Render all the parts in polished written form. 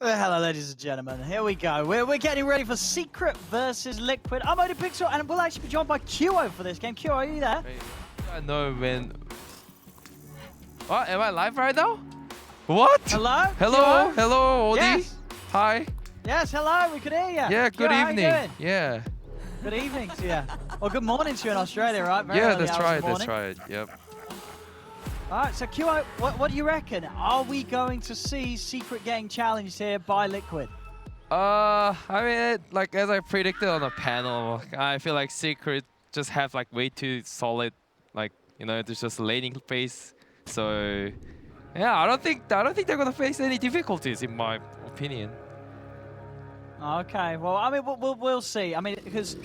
Well, hello, ladies and gentlemen. Here we go. We're getting ready for Secret versus Liquid. I'm ODPixel, and we'll actually be joined by QO for this game. QO, are you there? I know when. What? Am I live right now? What? Hello? Hello? QO? Hello, Odi? Yes. Hi. Yes, hello. We can hear you. Yeah, good QO, evening. How you doing? Yeah. Good evening to you. Well, good morning to you in Australia, right? Very Yeah, early that's hours right. of the That's morning. right. Yep. All right, so QO, what do you reckon? Are we going to see Secret getting challenged here by Liquid? I mean, like as I predicted on the panel, I feel like Secret just have like way too solid, like there's just laning phase. So yeah, I don't think they're gonna face any difficulties in my opinion. Okay, well, I mean, we'll see. I mean, because,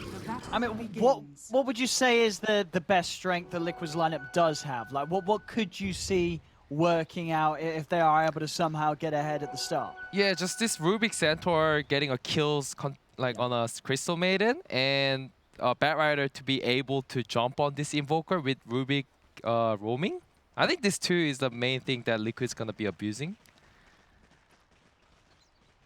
I mean, what would you say is the best strength that Liquid's lineup does have? Like, what could you see working out if they are able to somehow get ahead at the start? Yeah, just this Rubik Centaur getting a kills like on a Crystal Maiden and Bat Rider to be able to jump on this Invoker with Rubik roaming. I think this too is the main thing that Liquid's gonna be abusing.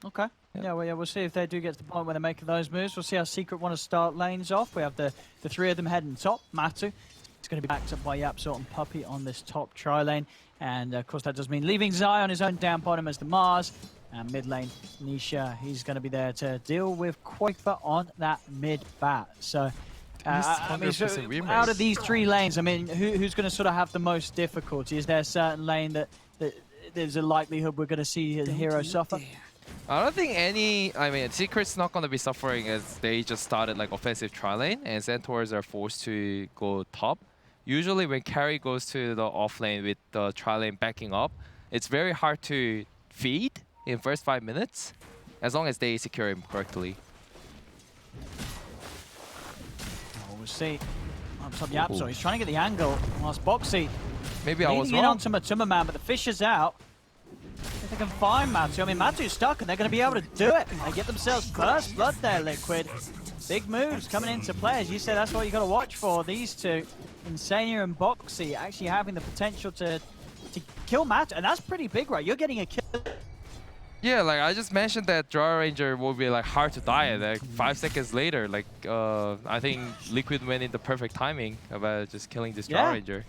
Okay. Yeah, we'll see if they do get to the point where they're making those moves. We'll see how Secret want to start lanes off. We have the three of them heading top. Matu, it's going to be backed up by Yapsort and Puppey on this top tri-lane. And, of course, that does mean leaving Zai on his own down bottom as the Mars. And mid lane, Nisha, he's going to be there to deal with Quaker on that mid bat. So, I mean, so out of these three lanes, I mean, who's going to sort of have the most difficulty? Is there a certain lane that there's a likelihood we're going to see a hero suffer? I don't think any. I mean, Secret's not going to be suffering as they just started like offensive tri lane, and Centaurs are forced to go top. Usually, when carry goes to the off lane with the tri lane backing up, it's very hard to feed in first 5 minutes, as long as they secure him correctly. Oh, we'll see. On top Yapsort, he's trying to get the angle. Whilst Boxy, maybe I was in wrong. onto Matuma Man, but the fish is out. If they can find Matu, I mean, Matu's stuck and they're going to be able to do it. They get themselves first blood there, Liquid. Big moves coming into play. As you said, that's what you got to watch for. These two, Insania and Boxy, actually having the potential to kill Matu. And that's pretty big, right? You're getting a kill. Yeah, like I just mentioned that Draw Ranger will be like hard to die at like 5 seconds later. Like I think Liquid went in the perfect timing about just killing this Draw Ranger.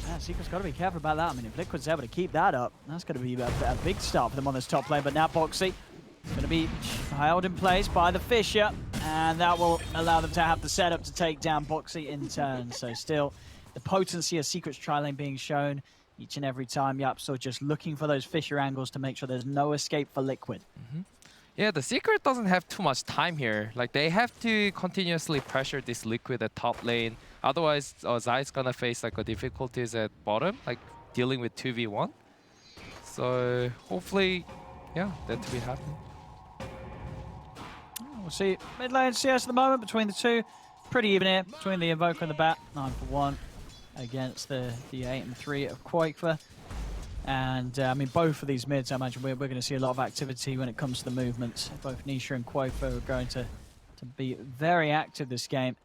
Yeah, Secret's got to be careful about that. I mean, if Liquid's able to keep that up, that's going to be a big start for them on this top lane. But now Boxy is going to be held in place by the Fisher, and that will allow them to have the setup to take down Boxy in turn. So still, the potency of Secret's tri-lane being shown each and every time. Yapsort just looking for those Fisher angles to make sure there's no escape for Liquid. Yeah, the Secret doesn't have too much time here. Like, they have to continuously pressure this Liquid at top lane. Otherwise, Zai's gonna face like difficulties at bottom, like dealing with 2v1. So hopefully, yeah, that to be happening. We'll see mid lane CS at the moment between the two. Pretty even here between the Invoker and the Bat. 9 for 1 against the 8 and 3 of Quaker. And I mean, both of these mids, I imagine we're going to see a lot of activity when it comes to the movements. Both Nisha and Quaker are going to be very active this game,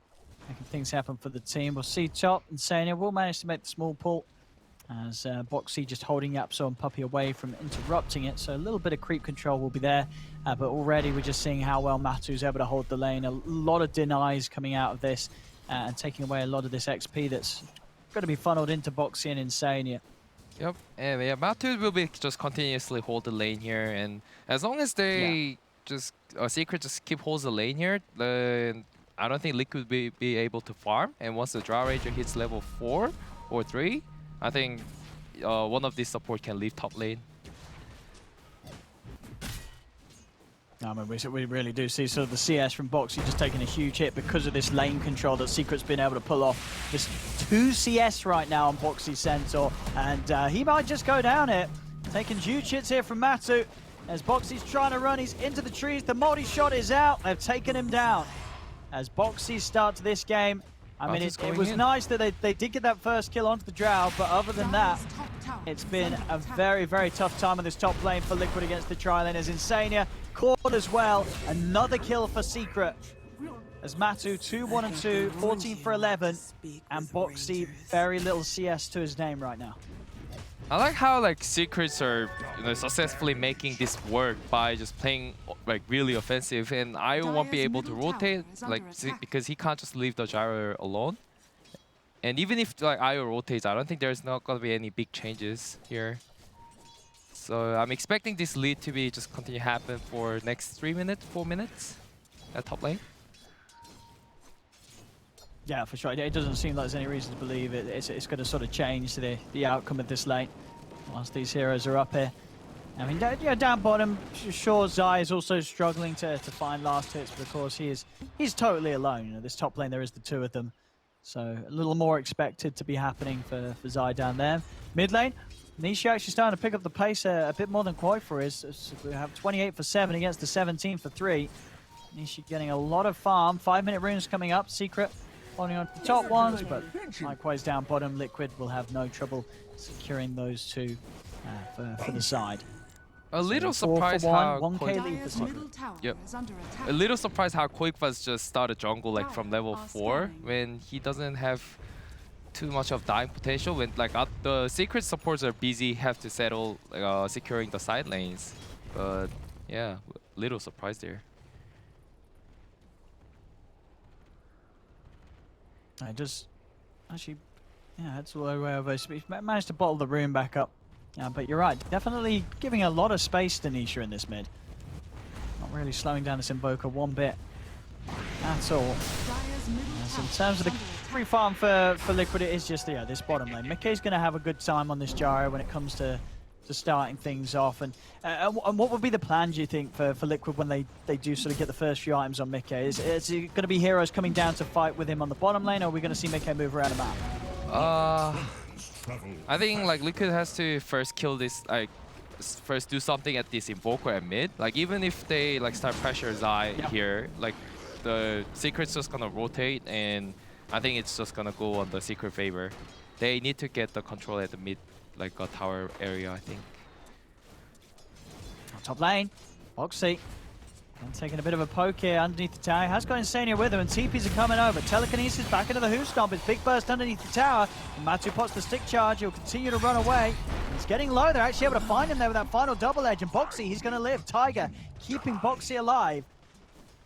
making things happen for the team. We'll see top. Insania will manage to make the small pull as Boxy just holding Yapsort and Puppey away from interrupting it. So a little bit of creep control will be there. But already we're just seeing how well Matu's able to hold the lane. A lot of denies coming out of this and taking away a lot of this XP that's going to be funneled into Boxy and Insania. Yep, and yeah, Matu will be just continuously hold the lane here, and as long as they just Secret just keep holds the lane here, then I don't think Liquid will be able to farm. And once the Draw Ranger hits level 4 or 3, I think one of these support can leave top lane. I mean, we really do see sort of the CS from Boxy just taking a huge hit because of this lane control that Secret's been able to pull off. There's 2 CS right now on Boxy Centaur, and he might just go down here. Taking huge hits here from Matu. As Boxy's trying to run, he's into the trees. The multi-shot is out. They've taken him down. As Boxy starts this game, I mean, it was nice that they did get that first kill onto the Drow, but other than that, it's been a very, very tough time on this top lane for Liquid against the tri-lane. As Insania caught as well. Another kill for Secret. As Matu, 2-1 and 2, 14 for 11, and Boxy, very little CS to his name right now. I like how like Secrets are successfully making this work by just playing like really offensive, and I won't be able to rotate like because he can't just leave the gyro alone. And even if like IO rotates, I don't think there's not gonna be any big changes here. So I'm expecting this lead to be just continue happen for next 3 minutes, 4 minutes at top lane. Yeah, for sure. It doesn't seem like there's any reason to believe it's going to sort of change the outcome of this lane whilst these heroes are up here. I mean, down bottom, sure, Zai is also struggling to find last hits, but of course he's totally alone. You know, this top lane, there is the two of them. So a little more expected to be happening for Zai down there. Mid lane, Nisha actually starting to pick up the pace a bit more than Koifer is. So we have 28 for 7 against the 17 for 3. Nisha getting a lot of farm. 5-minute runes coming up. Secret holding on to the top ones, but likewise down bottom, Liquid will have no trouble securing those two for the side. A little surprised how Yep. A little surprised how Koikva's just started jungle like from level 4 when he doesn't have too much of dying potential. When like the secret supports are busy, have to settle securing the side lanes. But yeah, little surprise there. I just actually, yeah, that's all the way over. He managed to bottle the rune back up. Yeah, but you're right, definitely giving a lot of space to Nisha in this mid. Not really slowing down this Invoker one bit at all. So in terms of the free farm for Liquid, it is just this bottom lane. Mickey's going to have a good time on this gyro when it comes to starting things off. And what would be the plan, do you think, for Liquid when they do sort of get the first few items on Mickey? Is it going to be heroes coming down to fight with him on the bottom lane, or are we going to see Mickey move around the map? I think like Liquid has to first kill this, like first do something at this Invoker at mid. Like even if they like start pressure Zai here, like the Secret's just gonna rotate, and I think it's just gonna go on the Secret favor. They need to get the control at the mid, like a tower area, I think. Top lane, Boxy. And taking a bit of a poke here underneath the tower. He has got Insania with him, and TPs are coming over. Telekinesis back into the Who Stomp. It's big burst underneath the tower. And Matu pots the stick charge. He'll continue to run away. He's getting low. They're actually able to find him there with that final double edge. And Boxy, he's going to live. Tiger keeping Boxy alive.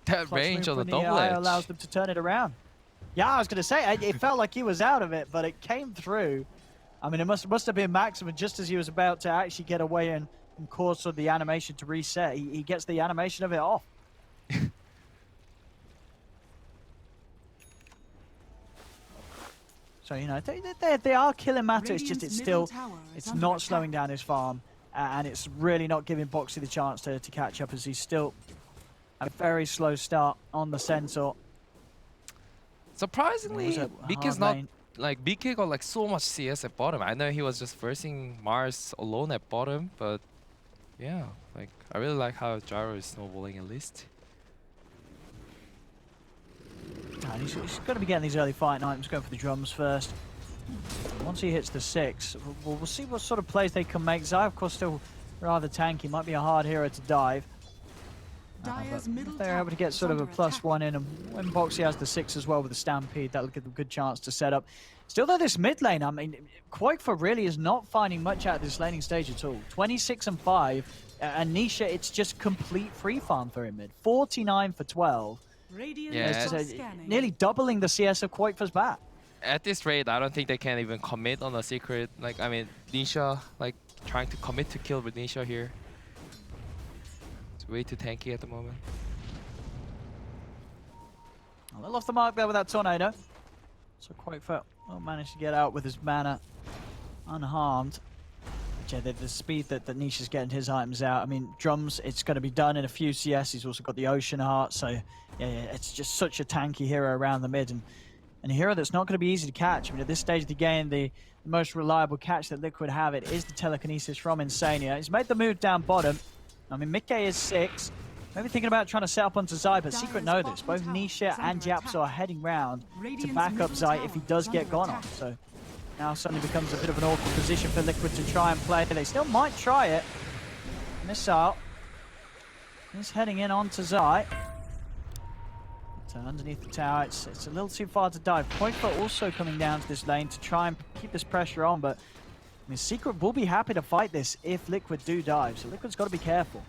That range on the double edge allows them to turn it around. Yeah, I was going to say, it felt like he was out of it, but it came through. I mean, it must have been maximum just as he was about to actually get away and cause sort of the animation to reset. He gets the animation of it off. So, you know, they are killing Matu. It's just it's not slowing down his farm, and it's really not giving Boxy the chance to catch up, as he's still a very slow start on the Centaur. Surprisingly, BK's not like BK got like so much CS at bottom. I know he was just versing Mars alone at bottom, but yeah, like I really like how Gyro is snowballing at least. And he's going to be getting these early fighting items, going for the drums first. Once he hits the 6, we'll see what sort of plays they can make. Zai, of course, still rather tanky. Might be a hard hero to dive. If they're able to get sort of a +1 in, and when Boxy has the 6 as well with the Stampede, that'll give them a good chance to set up. Still though, this mid lane, I mean, Koifer really is not finding much out of this laning stage at all. 26 and 5, and Nisha, it's just complete free farm for him mid. 49 for 12. Yeah, nearly doubling the CS of Koifer's bat. At this rate, I don't think they can even commit on a secret. Like, I mean, Nisha, like, trying to commit to kill with Nisha here. It's way too tanky at the moment. A little off the mark there with that tornado. So Koifer will manage to get out with his mana unharmed. Yeah, the speed that Nisha's getting his items out. I mean, drums, it's going to be done in a few CS. He's also got the Ocean Heart. So, yeah, it's just such a tanky hero around the mid. And a hero that's not going to be easy to catch. I mean, at this stage of the game, the most reliable catch that Liquid have is the telekinesis from Insania. He's made the move down bottom. I mean, Mickey is 6. Maybe thinking about trying to set up onto Zai, but Secret know this. Both Nisha and Japso are heading round to back up Zai if he does get gone on. So now suddenly becomes a bit of an awkward position for Liquid to try and play. They still might try it. Missile is heading in onto Zai. Underneath the tower, it's a little too far to dive. Koifer also coming down to this lane to try and keep this pressure on, but I mean, Secret will be happy to fight this if Liquid do dive, so Liquid's got to be careful.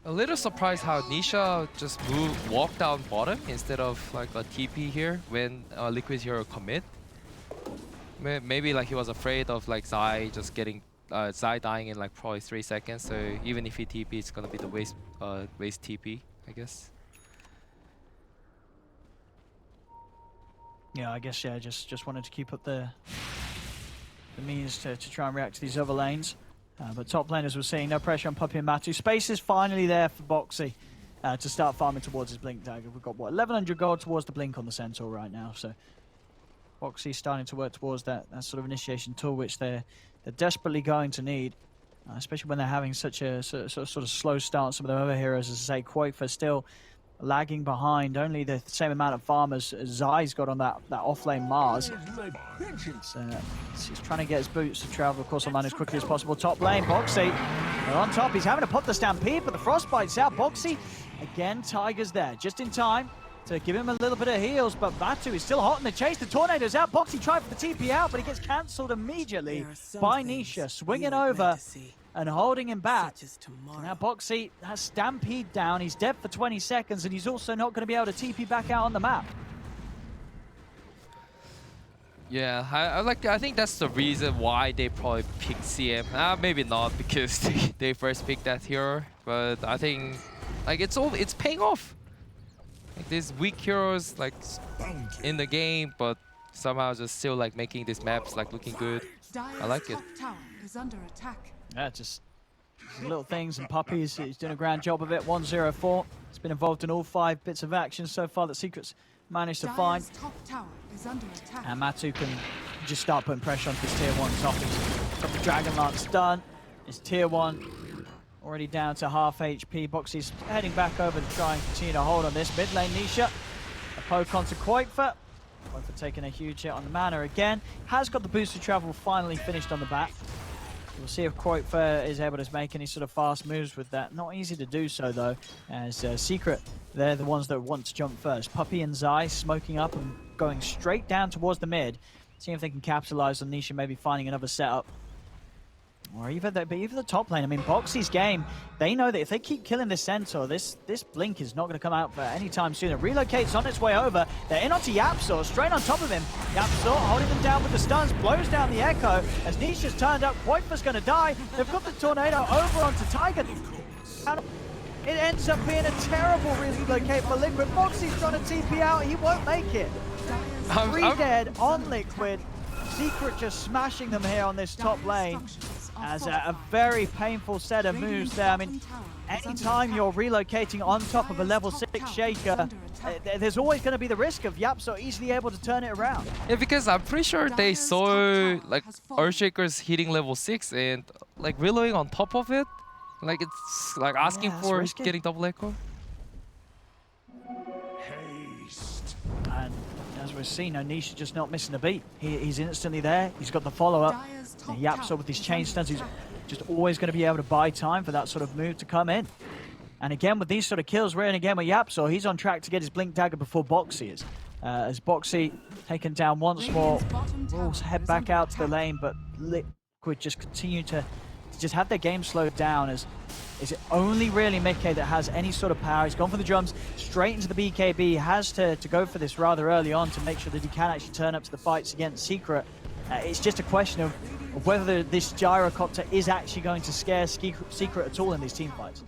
A little surprised how Nisha just walked down bottom instead of like a TP here when Liquid Hero commit. Maybe like he was afraid of like Zai just getting Zai dying in like probably 3 seconds. So even if he TP, it's gonna be the waste TP, I guess. Yeah, I guess just wanted to keep up the means to try and react to these other lanes. But top laners we're seeing no pressure on Puppey and Matu. Space is finally there for Boxy to start farming towards his Blink Dagger. We've got, what, 1100 gold towards the Blink on the Centaur right now. So Boxy's starting to work towards that sort of initiation tool, which they're desperately going to need. Especially when they're having such a sort of slow start. Some of the other heroes, as I say, Quakefor still lagging behind, only the same amount of farmers as Zai's got on that offlane Mars. So he's trying to get his boots to travel, of course, online as quickly as possible. Top lane, Boxy, they're on top. He's having to pop the Stampede, but the Frostbite's out. Boxy, again, Tiger's there, just in time to give him a little bit of heals, but Batu is still hot in the chase. The Tornado's out. Boxy tried for the TP out, but he gets cancelled immediately by Nisha, swinging over and holding him back. Now Boxy has Stampede down. He's dead for 20 seconds, and he's also not going to be able to TP back out on the map. Yeah, I think that's the reason why they probably picked CM. Maybe not because they first picked that hero, but I think like it's paying off. Like these weak heroes like in the game, but somehow just still like making these maps like looking good. I like it. Yeah, just little things, and Puppey's he's doing a grand job of it. 1-0-4. He's been involved in all 5 bits of action so far that Secret's managed to find. And Matu can just start putting pressure on his tier 1 top. He's got the Dragon Lance done. His tier 1 already down to half HP. Boxy's heading back over to try and continue to hold on this. Mid lane, Nisha. A poke onto Quakefor. Quakefor taking a huge hit on the mana again. Has got the boosted travel finally finished on the back. We'll see if Quakefor is able to make any sort of fast moves with that. Not easy to do so, though, as Secret, they're the ones that want to jump first. Puppey and Zai smoking up and going straight down towards the mid. Seeing if they can capitalize on Nisha, maybe finding another setup. Or even the top lane. I mean, Boxy's game, they know that if they keep killing this Centaur, this Blink is not going to come out for any time soon. It relocates on its way over. They're in onto Yapzor, straight on top of him. Yapzor holding them down with the stuns, blows down the Echo. As Nisha's turned up, Quakefor's going to die. They've got the Tornado over onto Tiger. And it ends up being a terrible relocate for Liquid. Boxy's trying to TP out, he won't make it. 3 dead on Liquid. Secret just smashing them here on this top lane. As a very painful set of moves there. I mean, anytime you're relocating on top of a level 6 Shaker, there's always going to be the risk of Yapzor easily able to turn it around. Yeah, because I'm pretty sure they saw like Earthshaker's hitting level 6 and like reloading on top of it. Like it's like asking for risky. getting double echo. And as we've seen, Nisha just not missing a beat. He's instantly there. He's got the follow-up. Yapzor with his chain stuns, he's just always going to be able to buy time for that sort of move to come in. And again, with these sort of kills, we're in again with Yapzor. He's on track to get his Blink Dagger before Boxy is. As Boxy taken down once more, will head back out to the lane, but Liquid just continue to just have their game slowed down. As is it only really Mickey that has any sort of power. He's gone for the drums, straight into the BKB. Has to go for this rather early on to make sure that he can actually turn up to the fights against Secret. It's just a question of whether this gyrocopter is actually going to scare Secret at all in these team fights.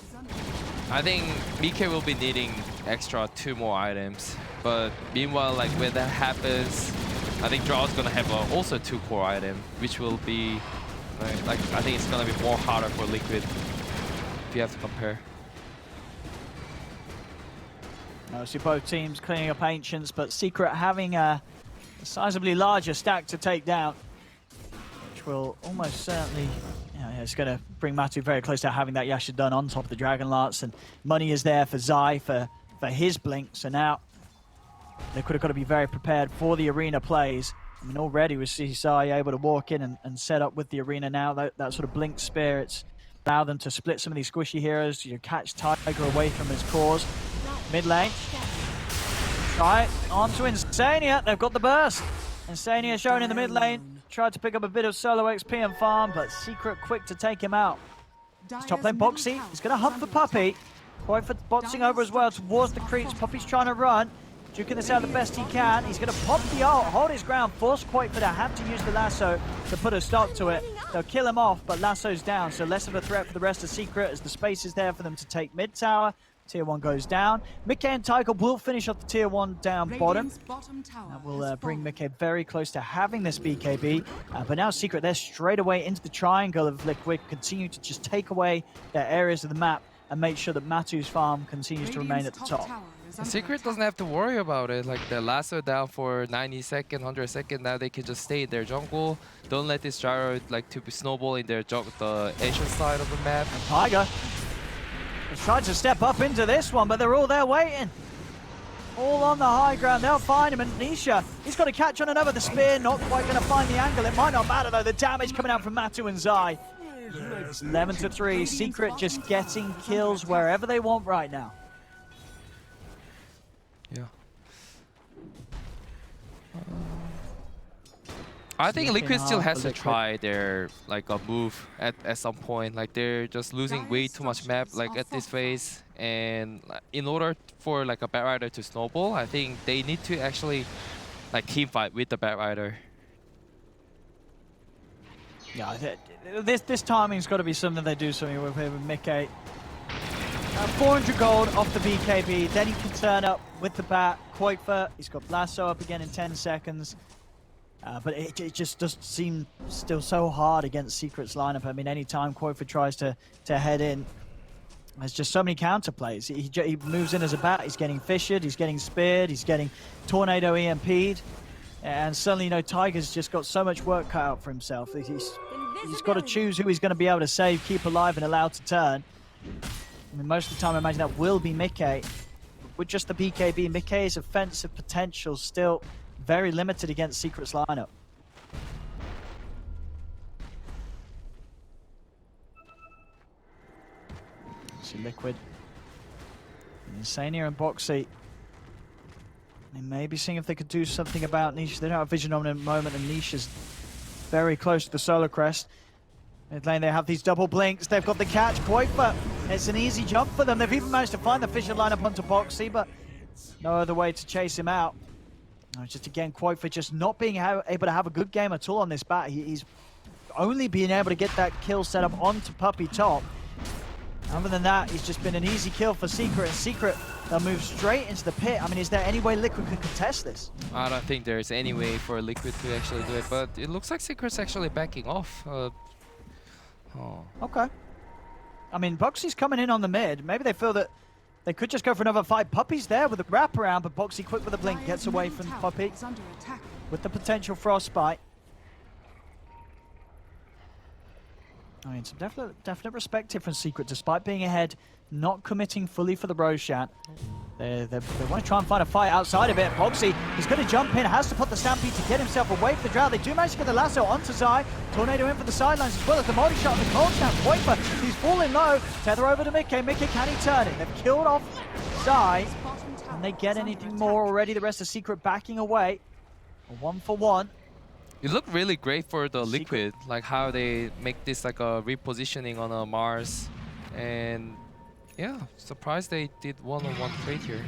I think Mickey will be needing extra 2 more items, but meanwhile, like when that happens, I think Draw's gonna have also 2 core item, which will be like I think it's gonna be more harder for Liquid if you have to compare. No, see both teams cleaning up Ancients, but Secret having a sizably larger stack to take down, which will almost certainly, it's going to bring Matu very close to having that Yasha done on top of the Dragon Lance, and money is there for Zai for his Blink, so now they could have got to be very prepared for the arena plays. I mean, already we see Zai able to walk in and set up with the arena now, that sort of Blink spirits allow them to split some of these squishy heroes, you catch Tiger away from his cores. Mid lane. Try it onto Insania. They've got the burst. Insania shown in the mid lane. tried to pick up a bit of solo XP and farm, but Secret quick to take him out. His top lane Boxy, he's going to hunt for Puppey. Quite boxing over as well towards the creeps. Puppey's trying to run. Duking this out the best he can. He's going to pop the ult, hold his ground, force Quake to have to use the lasso to put a stop to it. They'll kill him off, but lasso's down, so less of a threat for the rest of Secret as the space is there for them to take mid tower. Tier 1 goes down. Mickey and Tiger will finish off the Tier 1 down bottom. That will bring Mickey very close to having this BKB. But now Secret, they're straight away into the triangle of Liquid, continue to just take away their areas of the map and make sure that Matu's farm continues to remain at the top. Secret doesn't have to worry about it. Like the lasso down for 90 seconds, 100 seconds. Now they can just stay in their jungle. Don't let this gyro like to be snowball in their the Asian side of the map. And Tiger has tried to step up into this one, but they're all there waiting. All on the high ground. They'll find him. And Nisha, he's got to catch on another. The spear not quite going to find the angle. It might not matter though. The damage coming out from Matu and Zai. It's 11-3. Secret just getting kills wherever they want right now. Yeah. I think Liquid still has to try their like a move at some point. Like they're just losing way too much map like at this phase, and in order for like a Bat Rider to snowball, I think they need to actually like team fight with the Bat Rider. Yeah, this timing's got to be something they do something with here with Mickey. 400 gold off the BKB, then he can turn up with the bat. Koifer, he's got Lasso up again in 10 seconds. But it just doesn't seem still so hard against Secret's lineup. I mean, anytime Koifer tries to head in, there's just so many counterplays. He moves in as a bat, he's getting fissured, he's getting speared, he's getting tornado EMP'd. And suddenly, you know, Tiger's just got so much work cut out for himself. He's got to choose who he's going to be able to save, keep alive, and allow to turn. I mean, most of the time, I imagine that will be Mickey. With just the BKB, Mickey's offensive potential still very limited against Secret's lineup. See Liquid. Insania and Boxy. They may be seeing if they could do something about Nisha. They don't have vision on him at the moment, and Nisha's very close to the Solar Crest. Mid lane, they have these double blinks. They've got the catch. Koifer, it's an easy jump for them. They've even managed to find the Fisher lineup onto Boxy, but no other way to chase him out. Just again, Koifer just not being able to have a good game at all on this bat. He's only being able to get that kill set up onto Puppey top. Other than that, he's just been an easy kill for Secret. And Secret, they'll move straight into the pit. I mean, is there any way Liquid could contest this? I don't think there's any way for Liquid to actually do it, but it looks like Secret's actually backing off. Okay. I mean, Boxy's coming in on the mid. Maybe they feel that they could just go for another fight. Puppey's there with a wraparound, but Boxy quick with a blink gets away from Puppey with the potential frostbite. I mean, some definite respect here from Secret, despite being ahead, not committing fully for the Roshan. They want to try and find a fight outside of it. Boxy, he's going to jump in, has to put the Stampede to get himself away from the drought. They do manage to get the lasso onto Zai. Tornado in for the sidelines as well as the multi-shot and the cold snap. Koifer, he's falling low. Tether over to Mickey. Mickey, can he turn it? They've killed off Zai. Can they get anything more already? The rest of Secret backing away. A 1-for-1. It looked really great for the Liquid, like how they make this like a repositioning on a Mars, and yeah, surprised they did one-on-one trade here.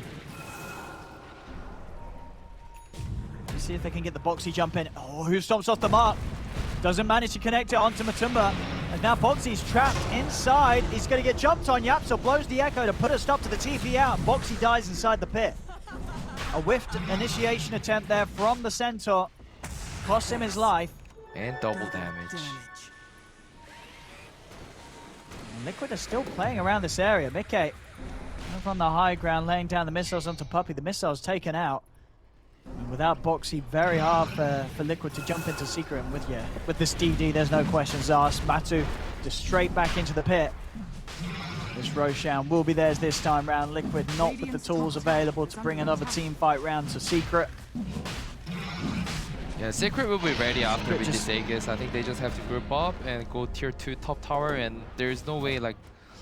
Let's see if they can get the Boxy jump in. Oh, who stomps off the mark? Doesn't manage to connect it onto Matumba. And now Boxy's trapped inside. He's going to get jumped on. Yapso blows the Echo to put a stop to the TP out. And Boxy dies inside the pit. A whiffed initiation attempt there from the Centaur. Cost him his life. And double damage. And Liquid are still playing around this area. Mickey over on the high ground, laying down the missiles onto Puppey. The missiles taken out. And without Boxy, very hard for Liquid to jump into Secret. And with this DD, there's no questions asked. Matu just straight back into the pit. This Roshan will be theirs this time round. Liquid not with the tools available to bring another team fight round to Secret. Yeah, Secret will be ready after we just Aegis. I think they just have to group up and go tier 2 top tower, and there's no way like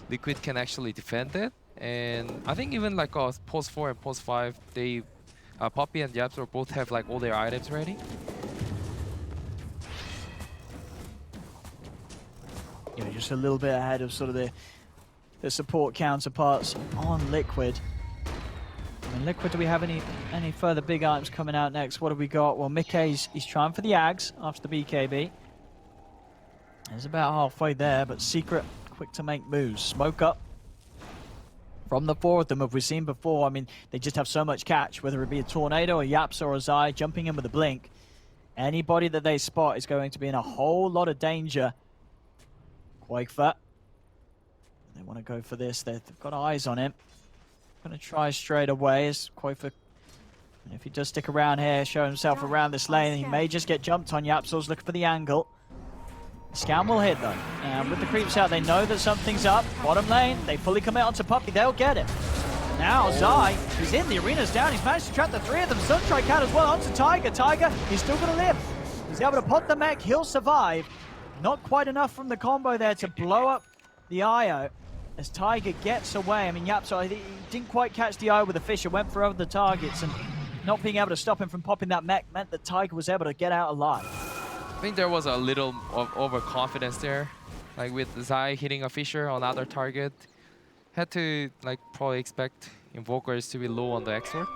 Liquid can actually defend it. And I think even like post 4 and post 5, they Puppey and Yapsor both have like all their items ready. just a little bit ahead of sort of the support counterparts on Liquid. I mean, Liquid, do we have any further big items coming out next? What have we got? Well, Mickey's he's trying for the Ags after the BKB. He's about halfway there, but Secret quick to make moves. Smoke up from the four of them, have we seen before? I mean, they just have so much catch, whether it be a Tornado, a Yaps, or a Zai, jumping in with a blink. Anybody that they spot is going to be in a whole lot of danger. Quakefoot. They want to go for this. They've got eyes on him. Going to try straight away as Quakefoot. If he does stick around here, show himself around this lane, he may just get jumped on. Yapsil's looking for the angle. Scan will hit though. And with the creeps out, they know that something's up. Bottom lane, they fully commit onto Puppey. They'll get it. Now Zai, he's in, the arena's down. He's managed to trap the three of them. Sunstrike out as well onto Tiger. Tiger, he's still going to live. He's able to pot the mech. He'll survive. Not quite enough from the combo there to blow up the IO as Tiger gets away. I mean, Yapso, he didn't quite catch the IO with the Fisher. Went for other targets, and not being able to stop him from popping that mech meant that Tiger was able to get out alive. I think there was a little of overconfidence there, like with Zai hitting a Fisher on other target. Had to like probably expect Invokers to be low on the exort.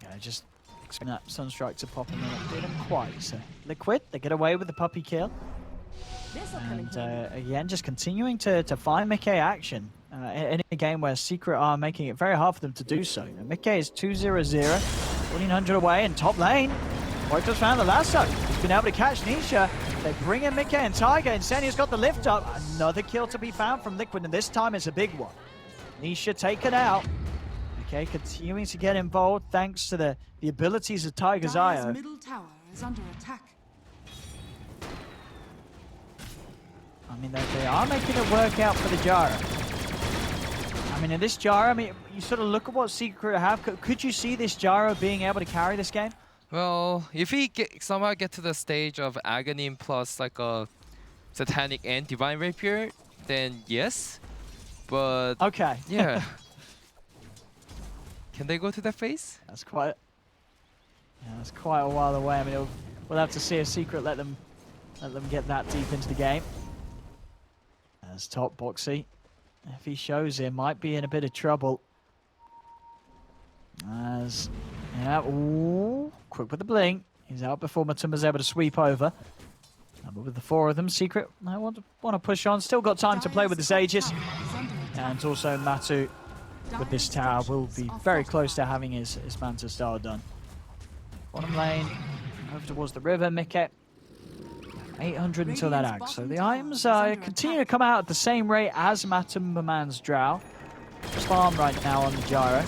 Yeah, just expect that Sunstrike to pop him in. It didn't quite. So Liquid, they get away with the Puppey kill. And again, just continuing to find Mickey action in a game where Secret are making it very hard for them to do so. Mickey is 2-0-0. 1400 away in top lane. Quake just found the lasso. He's been able to catch Nisha. They bring in Mickey and Tiger. Insania's got the lift up. Another kill to be found from Liquid, and this time it's a big one. Nisha taken out. Mickey continuing to get involved thanks to the abilities of Tiger's IO. Middle tower is under attack. I mean, they are making it work out for the Jara. I mean, in this Jara, I mean, you sort of look at what Secret have. Could you see this Jara being able to carry this game? Well, if he somehow get to the stage of Aghanim plus like a Satanic and Divine Rapier, then yes. But okay, yeah. Can they go to that phase? That's quite a while away. I mean, we'll have to see if Secret let them get that deep into the game. As top Boxy, if he shows him, might be in a bit of trouble. As yeah, ooh, quick with the blink. He's out before Matumba's able to sweep over. But with the four of them, Secret, I want to push on. Still got time to play with his Aegis. And also Matu with this tower will be very close to having his Manta Star done. Bottom lane, over towards the river, Mickey. 800 until that Ag. So the items continue to come out at the same rate as Matumbaman's Drow. Just farm right now on the Gyro.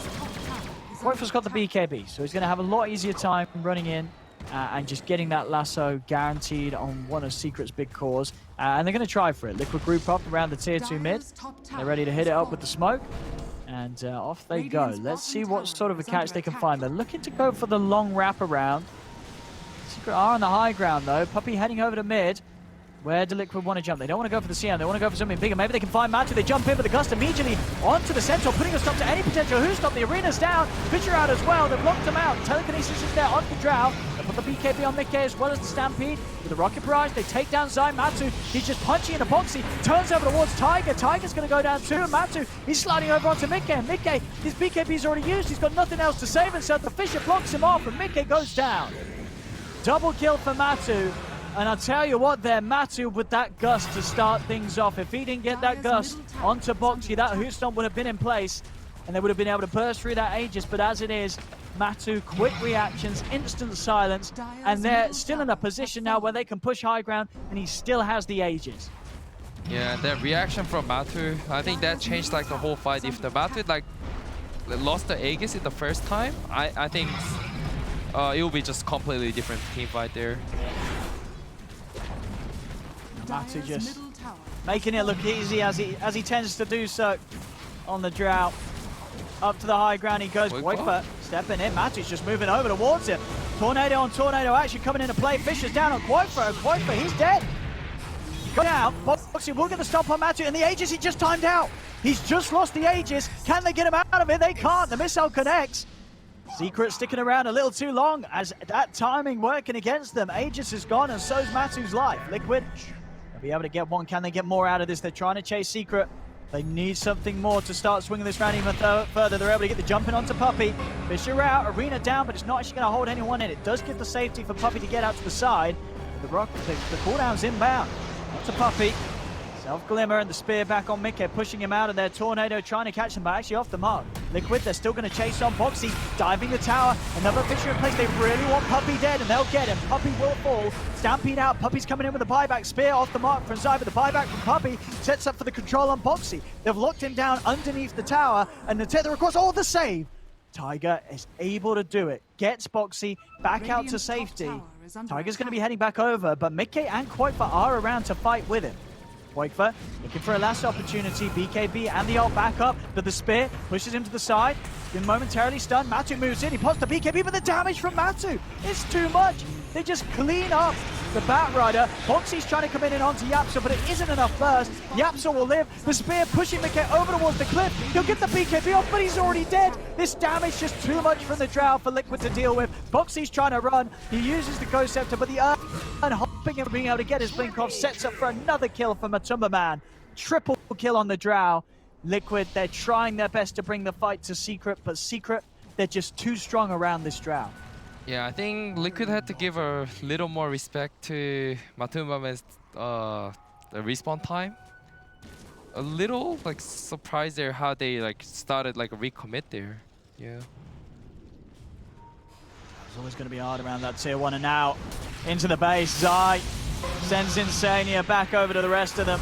Quakefoot's got the BKB, so he's going to have a lot easier time running in and just getting that lasso guaranteed on one of Secret's big cores. And they're going to try for it. Liquid group up around the tier 2 mid. They're ready to hit it up with the smoke. And off they go. Let's see what sort of a catch they can find. They're looking to go for the long wraparound. Secret are on the high ground though. Puppey heading over to mid. Where do Liquid want to jump? They don't want to go for the CM. They want to go for something bigger. Maybe they can find Matu. They jump in with the gust immediately onto the central, putting a stop to any potential who's stop. The arena's down. Fisher out as well. They've locked him out. Telekinesis is there onto Drow. They put the BKB on Mickey as well as the Stampede. With the Rocket Barrage, they take down Zai. Matu, he's just punching in a boxy. Turns over towards Tiger. Tiger's going to go down too. Matu, he's sliding over onto Mickey. And Mickey, his BKB's already used. He's got nothing else to save himself. The Fisher blocks him off and Mickey goes down. Double kill for Matu. And I'll tell you what there, Matu with that gust to start things off. If he didn't get that gust onto Boxy, that Who Stomp would have been in place. And they would have been able to burst through that Aegis. But as it is, Matu, quick reactions, instant silence. And they're still in a position now where they can push high ground. And he still has the Aegis. Yeah, that reaction from Matu, I think that changed like the whole fight. If the Matu like lost the Aegis in the first time, I think it will be just completely different team fight there. Matu just making it look easy as he tends to do so on the Drought. Up to the high ground he goes. Quakefoot stepping in. Matu's just moving over towards him. Tornado on Tornado action coming into play. Fisher's down on Quakefoot. Quakefoot, he's dead. Go down. Boxy will get the stop on Matu, and the Aegis he just timed out. He's just lost the Aegis. Can they get him out of it? They can't. The missile connects. Secret sticking around a little too long as that timing working against them. Aegis is gone and so's Matu's life. Liquid, they'll be able to get one. Can they get more out of this? They're trying to chase Secret. They need something more to start swinging this round even further. They're able to get the jumping onto Puppey. Fisher out, Arena down, but it's not actually going to hold anyone in. It does give the safety for Puppey to get out to the side. But the cooldown's inbound. Onto Puppey. Self-Glimmer and the spear back on Mickey, pushing him out of their Tornado, trying to catch him, but actually off the mark. Liquid, they're still going to chase on Boxy, diving the tower. Another Fisher in place. They really want Puppey dead, and they'll get him. Puppey will fall. Stampede out. Puppey's coming in with a buyback. Spear off the mark from Zai, but the buyback from Puppey sets up for the control on Boxy. They've locked him down underneath the tower, and the tether across. Oh, the save! Tiger is able to do it. Gets Boxy back out to safety. Tiger's going to be heading back over, but Mickey and Quoifer are around to fight with him. Quoifer looking for a last opportunity. BKB and the ult back up, but the spear pushes him to the side. Been momentarily stunned. Matu moves in. He pops the BKB, but the damage from Matu is too much. They just clean up the Batrider. Boxy's trying to come in and onto Yapso, but it isn't enough burst. Yapso will live. The spear pushing Mickey over towards the cliff. He'll get the BKB off, but he's already dead. This damage just too much from the Drow for Liquid to deal with. Boxy's trying to run. He uses the Ghost Scepter, but the hopping and being able to get his blink off sets up for another kill for Matumba Man. Triple kill on the Drow. Liquid, they're trying their best to bring the fight to Secret, but Secret, they're just too strong around this Drow. Yeah, I think Liquid had to give a little more respect to Matumba's the respawn time. A little like surprised there how they like started like a recommit there. Yeah. It's always going to be hard around that tier 1, and now into the base. Zai sends Insania back over to the rest of them.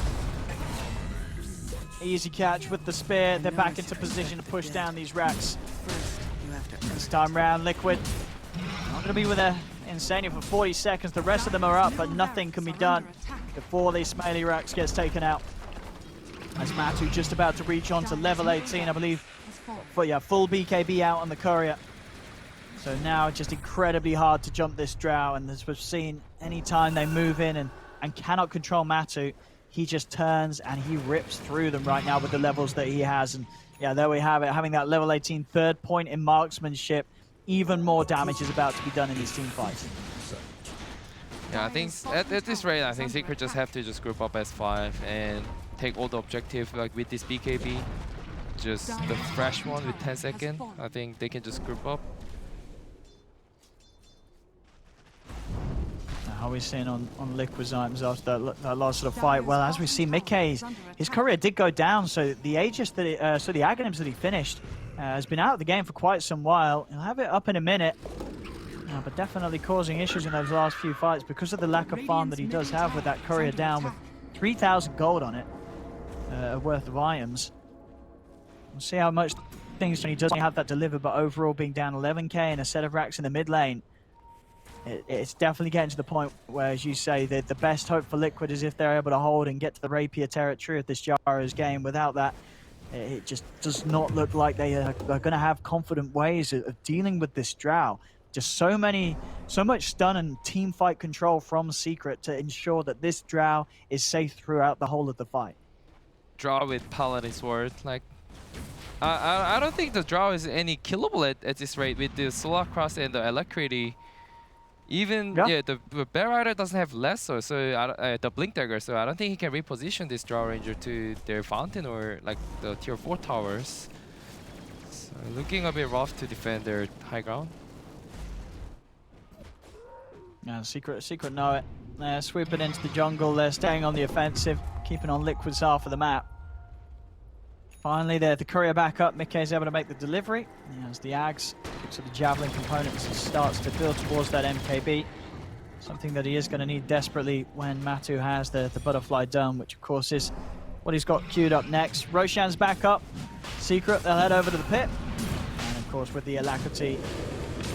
Easy catch with the spear. They're back into position to push down these racks. This time round, Liquid not going to be with Insania for 40 seconds. The rest of them are up, but nothing can be done before these melee racks gets taken out. As Matu just about to reach on to level 18, I believe. But yeah, full BKB out on the courier. So now just incredibly hard to jump this Drow, and as we've seen, anytime they move in and cannot control Matu, he just turns and he rips through them right now with the levels that he has. And yeah, there we have it, having that level 18 third point in marksmanship. Even more damage is about to be done in these team fights. Yeah, I think at this rate, I think Secret just have to just group up as 5 and take all the objective like with this BKB. Just the fresh one with 10 seconds. I think they can just group up. How are we seeing on Liquid's items after that last sort of fight? Well, as we see, Mickey's his courier did go down, so the Aegis that the Aghanims that he finished has been out of the game for quite some while. He'll have it up in a minute, but definitely causing issues in those last few fights because of the lack of farm that he does have with that courier down with 3,000 gold on it worth of items. We'll see how much things when he doesn't have that delivered, but overall being down 11k and a set of racks in the mid lane. It's definitely getting to the point where, as you say, the best hope for Liquid is if they're able to hold and get to the rapier territory of this Jara's game. Without that, it just does not look like they are going to have confident ways of dealing with this Drow. Just so much stun and team fight control from Secret to ensure that this Drow is safe throughout the whole of the fight. Draw with Paladin Sword, like I don't think the Drow is any killable at this rate with the Solar Cross and the Alacrity. Even the Bear Rider doesn't have Lesser, so the Blink Dagger, so I don't think he can reposition this Drow Ranger to their Fountain or like the tier 4 towers. So looking a bit rough to defend their high ground. Yeah, Secret know it. They're sweeping into the jungle. They're staying on the offensive, keeping on Liquid's half of the map. Finally, the courier back up. Mickey's able to make the delivery. As the Ags picks up the Javelin components and starts to build towards that MKB. Something that he is going to need desperately when Matu has the Butterfly Dome, which of course is what he's got queued up next. Roshan's back up. Secret, they'll head over to the pit. And of course with the Alacrity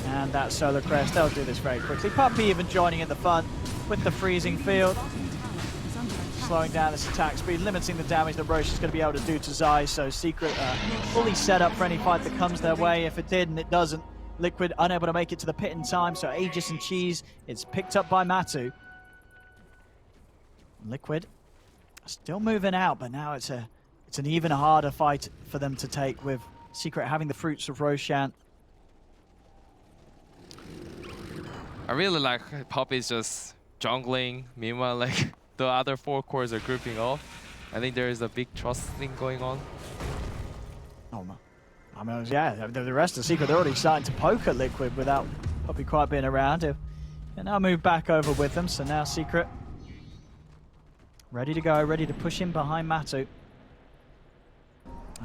and that Solar Crest, they'll do this very quickly. Puppey even joining in the fun with the freezing field. Slowing down this attack speed, limiting the damage that Roche is going to be able to do to Zai. So Secret fully set up for any fight that comes their way. If it did and it doesn't, Liquid unable to make it to the pit in time. So Aegis and Cheese, it's picked up by Matu. Liquid still moving out, but now it's an even harder fight for them to take with Secret having the fruits of Roshan. I really like Poppy's just jungling. Meanwhile, like the other 4 cores are grouping off. I think there is a big trust thing going on. Oh no. I mean, yeah, the rest of Secret, they're already starting to poke at Liquid without Poppy quite being around. And now move back over with them. So now Secret ready to go, ready to push in behind Matu.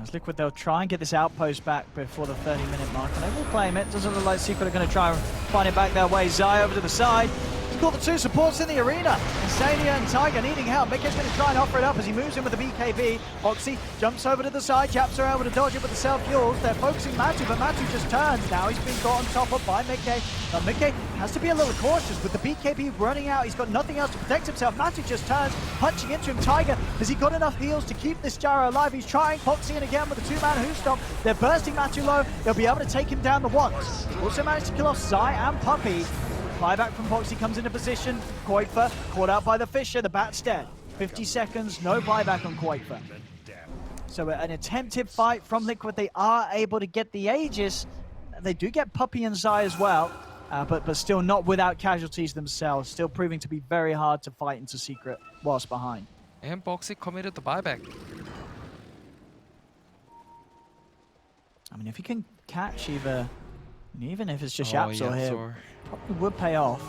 As Liquid, they'll try and get this outpost back before the 30-minute mark, and they will claim it. Doesn't look like Secret are going to try and find it back their way. Zai over to the side. He's got the 2 supports in the arena. Insania and Tiger needing help. Mickey's going to try and offer it up as he moves in with the BKB. Oxy jumps over to the side. Japs are able to dodge it with the self-fuels. They're focusing Matu, but Matu just turns. Now he's been got on top of by Mickey. But Mickey has to be a little cautious with the BKB running out. He's got nothing else to protect himself. Matu just turns, punching into him. Tiger, has he got enough heals to keep this Gyro alive? He's trying. Foxy in again with a 2-man Who Stop. They're bursting Matu low. They'll be able to take him down the once. Also managed to kill off Zai and Puppy. Buyback from Foxy comes into position. Koifa caught out by the Fisher. The bat's dead. 50 seconds, no buyback on Koifa. So an attempted fight from Liquid. They are able to get the Aegis. They do get Puppy and Zai as well, but still not without casualties themselves. Still proving to be very hard to fight into Secret whilst behind. And Boxy committed the buyback. I mean, if he can catch even if it's just Oh, Yapsor here, probably would pay off.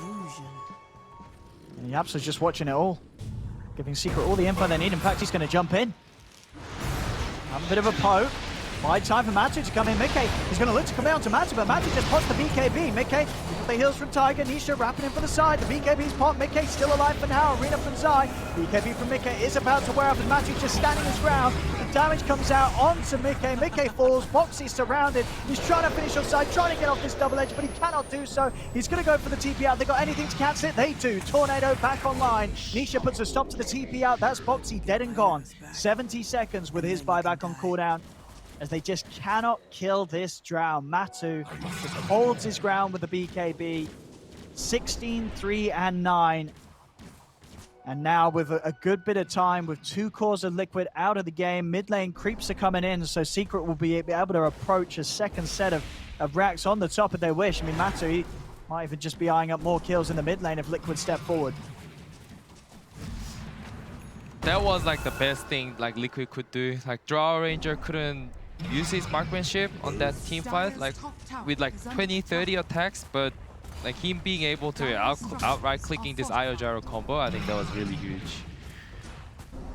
And Yapsor's just watching it all, giving Secret all the info they need. In fact, he's going to jump in. Have a bit of a poke. Wide time for Matu to come in. Mickey, he's going to look to come down to Matu, but Matu just pops the BKB. Mickey, the heals from Tiger. Nisha wrapping him for the side. The BKB's popped. Mickey still alive for now. Arena from Zai. BKB from Mickey is about to wear off as Matu just standing his ground. The damage comes out onto Mickey. Mickey falls. Boxy's surrounded. He's trying to finish offside, trying to get off this double edge, but he cannot do so. He's going to go for the TP out. They got anything to cancel it? They do. Tornado back online. Nisha puts a stop to the TP out. That's Boxy dead and gone. 70 seconds with his buyback on cooldown, as they just cannot kill this Drow. Matu just holds his ground with the BKB. 16, 3, and 9. And now with a good bit of time, with 2 cores of Liquid out of the game, mid lane creeps are coming in, so Secret will be able to approach a second set of racks on the top if they wish. I mean, Matu, he might even just be eyeing up more kills in the mid lane if Liquid step forward. That was like the best thing like Liquid could do. Like Draw Ranger couldn't use his marksmanship on that team fight, like with like 20-30 attacks, but like him being able to outright clicking this IO Gyro combo, I think that was really huge.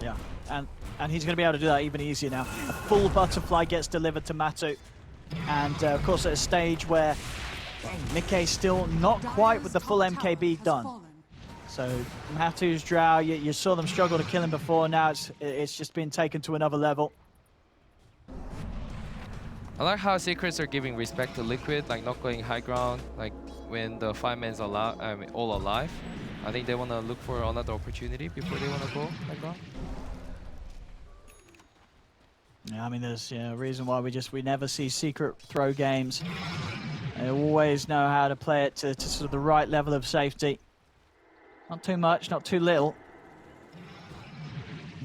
Yeah, and he's going to be able to do that even easier now. A full butterfly gets delivered to Matu, and of course at a stage where Mickey's still not quite with the full MKB done. So Matu's Drow, you saw them struggle to kill him before. Now it's just been taken to another level. I like how Secrets are giving respect to Liquid, like not going high ground, like when the 5-man's all alive. I think they want to look for another opportunity before they want to go high ground. Yeah, I mean, there's a reason why we never see Secret throw games. They always know how to play it to sort of the right level of safety. Not too much, not too little.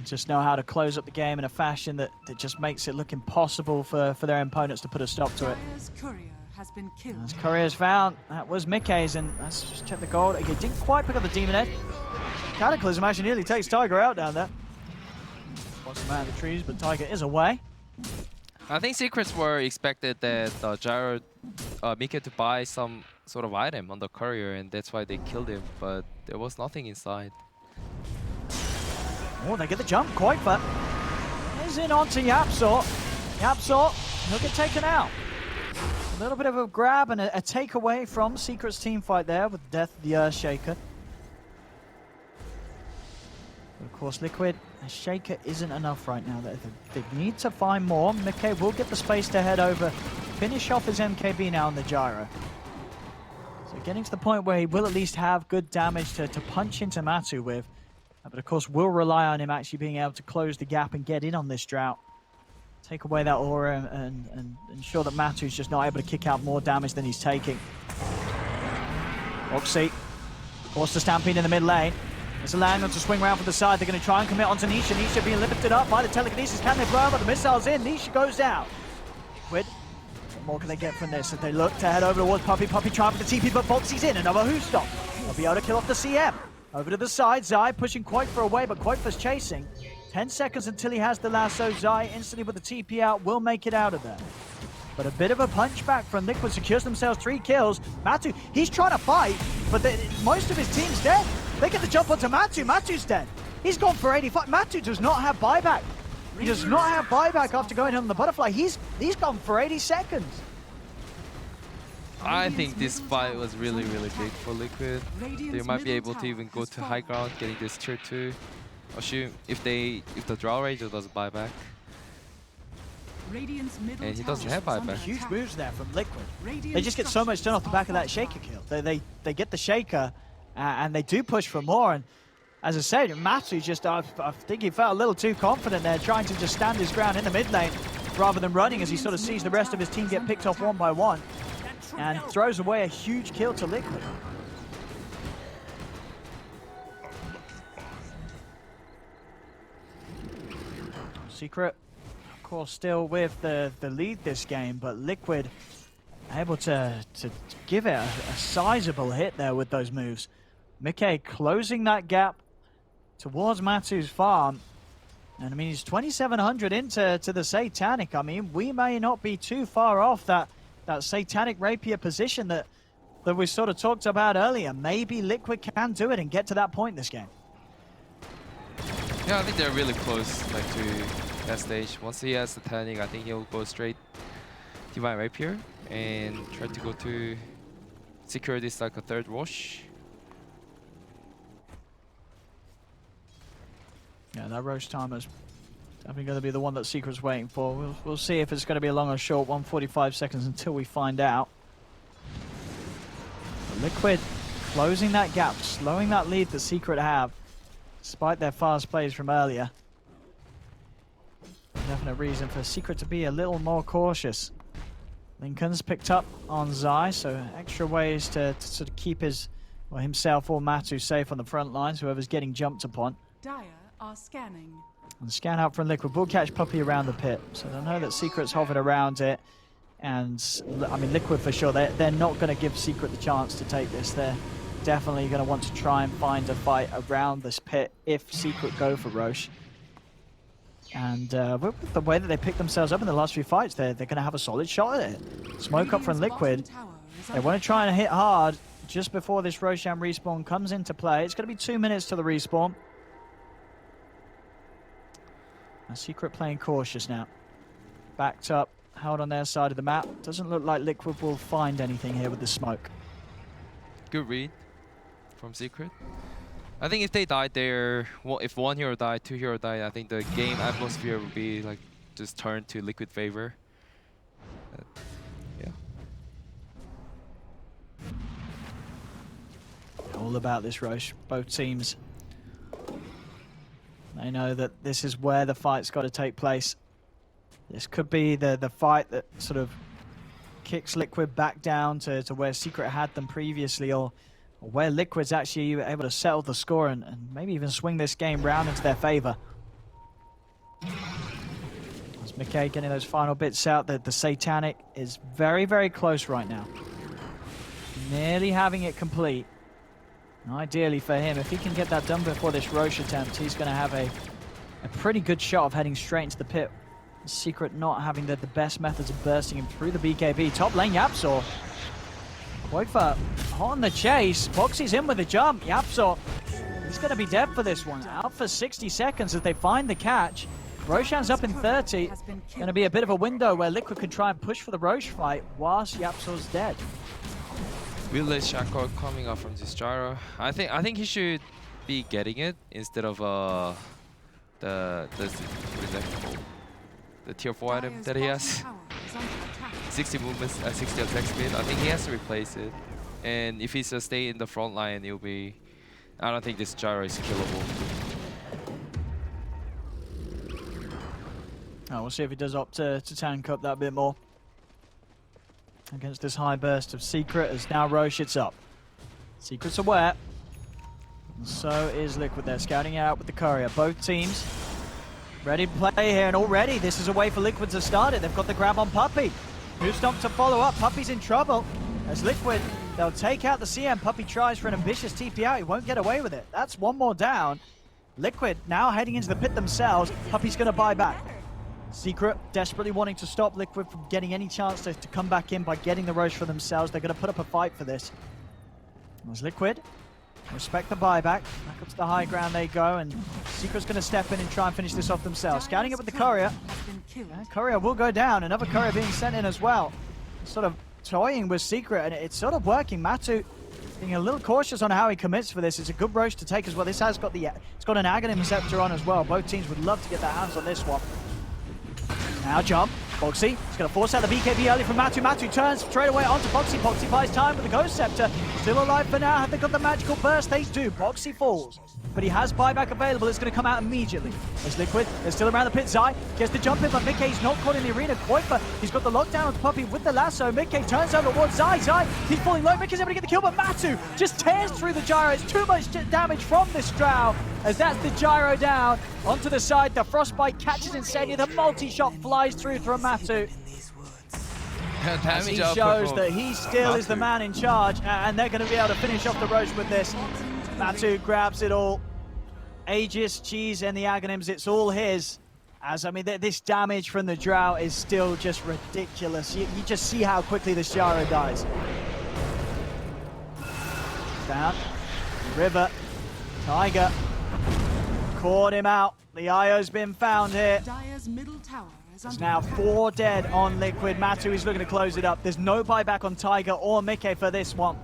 Just know how to close up the game in a fashion that just makes it look impossible for their opponents to put a stop to it. Courier has been killed. As Courier's found, that was Mickey's, and let's just check the gold. He didn't quite pick up the Demon Head. Cataclysm actually nearly takes Tiger out down there. Wants him out of the trees, but Tiger is away. I think Secrets were expected that Gyro Mickey to buy some sort of item on the courier, and that's why they killed him, but there was nothing inside. Oh, they get the jump. Koifa is in onto Yapsor. Yapsor, he'll get taken out. A little bit of a grab and a takeaway from Secret's team fight there with the death of the Earthshaker. But of course, Liquid, a Shaker isn't enough right now. They need to find more. Mickey will get the space to head over, finish off his MKB now on the Gyro. So getting to the point where he will at least have good damage to punch into Matu with. But of course, we'll rely on him actually being able to close the gap and get in on this drought. Take away that aura and ensure that Matu's just not able to kick out more damage than he's taking. Oxy forced to stampede in the mid lane. It's allowing them to swing around from the side. They're going to try and commit onto Nisha. Nisha being lifted up by the telekinesis. Can they blow him? But the missile's in. Nisha goes down. Liquid more can they get from this as they look to head over towards Puppey. Puppey trying for the TP, but Boxy's in. Another who stop. They'll be able to kill off the CM. Over to the side, Zai pushing Quakefer away, but Quakefer's chasing. 10 seconds until he has the lasso. Zai instantly with the TP out will make it out of there. But a bit of a punchback from Liquid secures themselves 3 kills. Matu, he's trying to fight, but most of his team's dead. They get the jump onto Matu. Matu's dead. He's gone for 85. Matu does not have buyback. He does not have buyback after going on the butterfly. He's gone for 80 seconds. I think this fight was really big for Liquid. They might be able to even go to high ground, getting this tier 2. Assume if the Drow Ranger doesn't buy back. And he doesn't have buyback. Huge moves there from Liquid. They just get so much done off the back of that Shaker kill. They get the Shaker, and they do push for more. And as I said, Matu just, I think he felt a little too confident there, trying to just stand his ground in the mid lane rather than running as he sort of sees the rest of his team get picked off one by one. And throws away a huge kill to Liquid. Secret, of course, still with the lead this game, but Liquid able to give it a sizable hit there with those moves. Mickey closing that gap towards Matu's farm. And I mean, he's 2,700 into the Satanic. I mean, we may not be too far off that Satanic Rapier position that we sort of talked about earlier. Maybe Liquid can do it and get to that point this game. Yeah, I think they're really close to that stage. Once he has the Satanic, I think he'll go straight Divine Rapier and try to go to secure this like a third Rosh. Yeah, that Roche timer's definitely going to be the one that Secret's waiting for. We'll see if it's going to be a long or short. 1:45 seconds until we find out. But Liquid closing that gap, slowing that lead that Secret have, despite their fast plays from earlier. Definite reason for Secret to be a little more cautious. Lincoln's picked up on Zai, so extra ways to sort of keep himself or Matu safe on the front lines, whoever's getting jumped upon. Dire are scanning. And scan out from Liquid. We'll catch Puppey around the pit. So they'll know that Secret's hovering around it. And, I mean, Liquid for sure, they're not going to give Secret the chance to take this. They're definitely going to want to try and find a fight around this pit if Secret go for Roche. And with the way that they picked themselves up in the last few fights, they're going to have a solid shot at it. Smoke up from Liquid. They want to try and hit hard just before this Roshan respawn comes into play. It's going to be 2 minutes to the respawn. A Secret playing cautious now. Backed up, held on their side of the map. Doesn't look like Liquid will find anything here with the smoke. Good read from Secret. I think if they died there, if one hero died, 2 hero died, I think the game atmosphere would be like just turned to Liquid favor. Yeah. All about this Roche. Both teams, they know that this is where the fight's got to take place. This could be the fight that sort of kicks Liquid back down to where Secret had them previously, or where Liquid's actually able to settle the score and maybe even swing this game round into their favor. As McKay getting those final bits out, the Satanic is very close right now. Nearly having it complete. And ideally for him, if he can get that done before this Roche attempt, he's going to have a pretty good shot of heading straight into the pit. Secret not having the best methods of bursting him through the BKB. Top lane, Yapsor. Quakefer on the chase. Boxy's in with a jump. Yapsor, he's going to be dead for this one. Out for 60 seconds as they find the catch. Roshan's up in 30. Going to be a bit of a window where Liquid could try and push for the Roche fight whilst Yapsor's dead. Village Shackle coming up from this gyro. I think he should be getting it instead of what is that called? The tier 4 item that he has. 60 movements, 60 attack speed. I think he has to replace it. And if he's stay in the front line, it'll be. I don't think this gyro is killable. Oh, we'll see if he does opt to tank up that bit more against this high burst of Secret, as now Roche it's up. Secret's aware. And so is Liquid. They're scouting out with the courier. Both teams ready to play here, and already this is a way for Liquid to start it. They've got the grab on Puppey. Who's stopped to follow up? Puppy's in trouble. As Liquid, they'll take out the CM. Puppy tries for an ambitious TP out. He won't get away with it. That's one more down. Liquid now heading into the pit themselves. Puppy's going to buy back. Secret desperately wanting to stop Liquid from getting any chance to come back in by getting the Roche for themselves. They're going to put up a fight for this. As Liquid respect the buyback. Back up to the high ground they go, and Secret's going to step in and try and finish this off themselves. Scouting it with the courier. Courier will go down. Another courier being sent in as well. Sort of toying with Secret, and it's sort of working. Matu being a little cautious on how he commits for this. It's a good Roche to take as well. This has got it's got an Aghanim Receptor on as well. Both teams would love to get their hands on this one. Now jump. Boxy is going to force out the BKB early from Matu. Matu turns straight away onto Boxy. Boxy buys time with the Ghost Scepter. Still alive for now. Have they got the magical burst? They do. Boxy falls. But he has buyback available. It's going to come out immediately. As Liquid, they're still around the pit. Zai gets the jump in, but Mickey's not caught in the arena quite, but he's got the lockdown on Puppy with the lasso. Mickey turns over towards Zai. Zai, he's falling low. Mickey's able to get the kill, but Matu just tears through the gyro. It's too much damage from this Drow, as that's the gyro down. Onto the side, the Frostbite catches Insania. The multi-shot flies through from Matu. As he shows that he still is the man in charge, and they're going to be able to finish off the Roche with this. Matu grabs it all. Aegis, Cheese, and the Aghanims, it's all his. As, I mean, this damage from the Drow is still just ridiculous. You just see how quickly this gyro dies. Down. River. Tiger. Caught him out. The IO's been found here. Dire's middle tower is There's under now attack. 4 dead on Liquid. Matu is looking to close it up. There's no buyback on Tiger or Mickey for this one.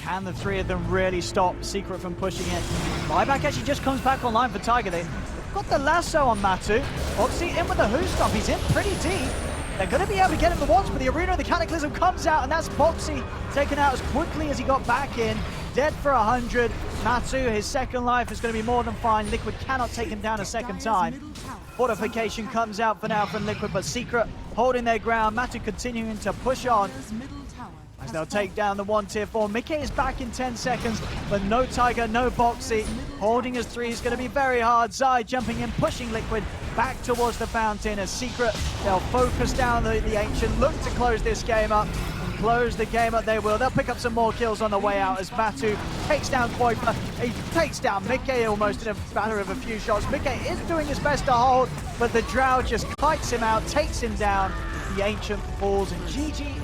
Can the 3 of them really stop Secret from pushing it? Buyback actually just comes back online for Tiger. They've got the lasso on Matu. Boxy in with the Who Stomp. He's in pretty deep. They're going to be able to get him the once, but the Arena of the Cataclysm comes out, and that's Boxy taken out as quickly as he got back in. Dead for 100. Matu, his second life is going to be more than fine. Liquid cannot take him down a second time. Fortification comes out for now from Liquid, but Secret holding their ground. Matu continuing to push on Dire's middle tower as they'll take down the 1 tier 4. Mickey is back in 10 seconds, but no Tiger, no Boxy. Holding his 3 is going to be very hard. Zai jumping in, pushing Liquid back towards the fountain. As Secret, they'll focus down the Ancient, look to close this game up. Close the game up, they will. They'll pick up some more kills on the way out as Matu takes down Quoipa. He takes down Mickey almost in a matter of a few shots. Mickey is doing his best to hold, but the Drow just kites him out, takes him down. The Ancient falls, and GG is